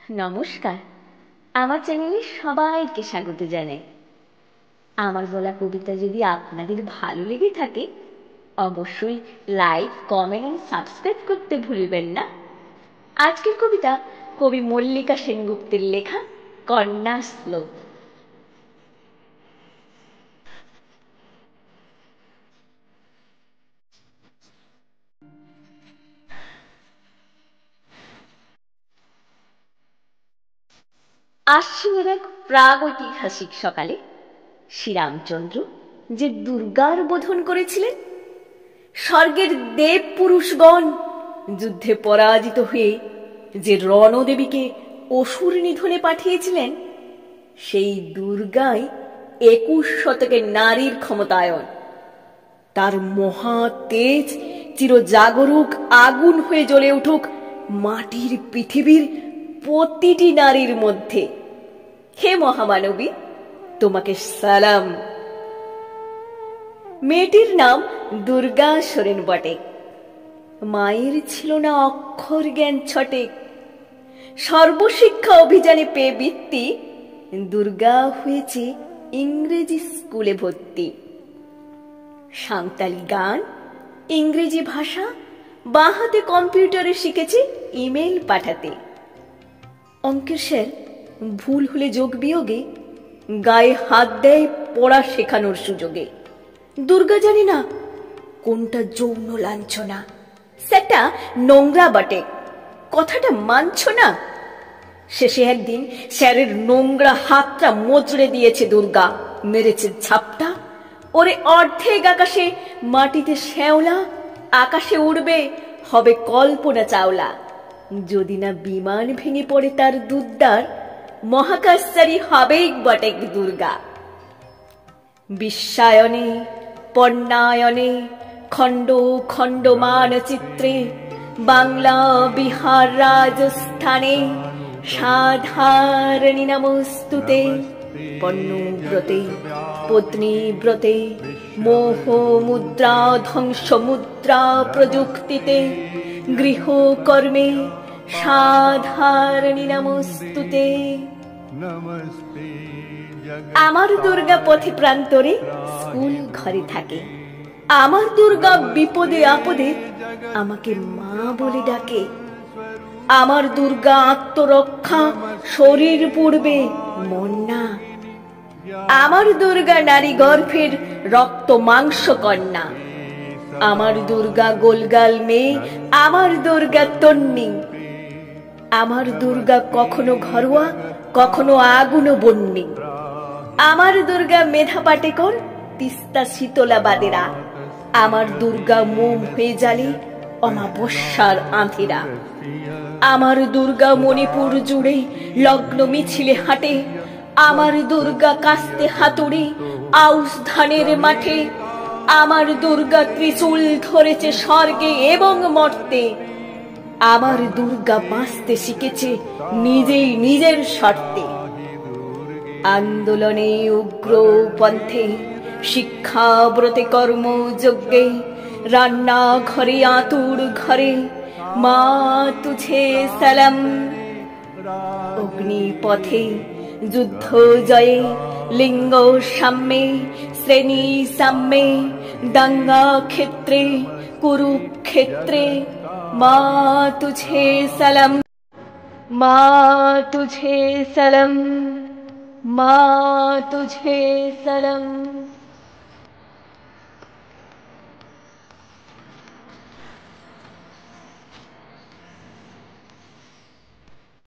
নমস্কার, আমার চ্যানেলে সবাইকে স্বাগত জানাই। আমার বলা কবিতা যদি আপনাদের ভালো লেগে থাকে অবশ্যই লাইক, কমেন্ট এবং সাবস্ক্রাইব করতে ভুলবেন না। আজকের কবিতা কবি মল্লিকা সেনগুপ্তের লেখা কন্যা শ্লোক। আশ্বিনের এক প্রাগৈতিহাসিক সকালে শ্রীরামচন্দ্র যে দুর্গার বোধন করেছিলেন, স্বর্গের দেব পুরুষগণ যুদ্ধে পরাজিত হয়ে যে রণদেবীকে অসুর নিধনে পাঠিয়েছিলেন, সেই দুর্গাই 21 শতকের নারীর ক্ষমতায়ন। তার মহা তেজ চিরজাগরুক আগুন হয়ে জ্বলে উঠুক মাটির পৃথিবীর প্রতিটি নারীর মধ্যে। হে মহামানবী, তোমাকে সালাম। মেয়েটির নাম দুর্গা সোরেন বটে। মায়ের ছিল না অক্ষর জ্ঞান ছটে। সর্বশিক্ষা অভিযানে পেয়ে বৃত্তি দুর্গা হয়েছে ইংরেজি স্কুলে ভর্তি। সাঁওতালি গান, ইংরেজি ভাষা, বাঁ হাতে কম্পিউটারে শিখেছে ইমেল পাঠাতে। অঙ্কের স্যার ভুল হলে যোগ বিয়োগে গায়ে হাত দেয় পড়া শেখানোর সুযোগে। দুর্গা জানে না কোনটা যৌন লাঞ্ছনা। সেটা নোংরা বটে, কথাটা মানছ না। শেষে একদিন স্যারের নোংরা হাতটা মোচড়ে দিয়েছে দুর্গা, মেরেছে ঝাপটা। ওরে অর্ধেক আকাশে মাটিতে শ্যাওলা, আকাশে উড়বে হবে কল্পনা চাওলা। যদি না বিমান ভেঙে পড়ে তার দুদ্দার, মহাকাশচারী হবেই বটে দুর্গা। বিশ্বায়নে, পণ্যায়নে, খণ্ড খণ্ড মানচিত্রে, বাংলা, বিহার, রাজস্থানে সাধারণী নমস্তুতে। পণ্যব্রতে, পত্নীব্রতে, মোহ মুদ্রা, ধ্বংস মুদ্রা প্রযুক্তিতে, গৃহকর্মে সাধারণী নমস্তুতে। আমার দুর্গা পথে প্রান্তরে স্কুল ঘরে থাকে। আমার দুর্গা বিপদে আপদে আমাকে মা বলে ডাকে। আমার দুর্গা আত্মরক্ষা শরীর পূর্বে মন না। আমার দুর্গা নারী গর্ভের রক্ত মাংস কন্যা। আমার দুর্গা গোলগাল মেয়ে, আমার দুর্গা তন্নি। আমার দুর্গা কখনো ঘরোয়া, কখনো আগুন বন্যি। আমার দুর্গা মেধা পাটেকর, তিস্তা শীতলা বাদেরা। আমার দুর্গা মোম হয়ে জ্বালে অমাবস্যার আঁধিরা। আমার দুর্গা মণিপুর জুড়ে লগ্ন মিছিলে হাঁটে। আমার দুর্গা কাস্তে হাতুড়ি আউশ ধানের মাঠে। আমার দুর্গা ত্রিশূল ধরেছে স্বর্গে এবং মর্তে। আমার দুর্গা বাঁচতে শিখেছে নিজেই নিজের শর্তে। আন্দোলনে, উগ্র পন্থে, শিক্ষাব্রতে, কর্মযজ্ঞে, রান্না ঘরে, আতুর ঘরে মা তুঝে সালাম। অগ্নিপথে, যুদ্ধ জয়ে, লিঙ্গ সাম্যে, শ্রেণী সাম্যে, দাঙ্গা ক্ষেত্রে, কুরুক্ষেত্রে মা তুঝে সালাম। মা তুঝে সালাম, মা তুঝে সালাম।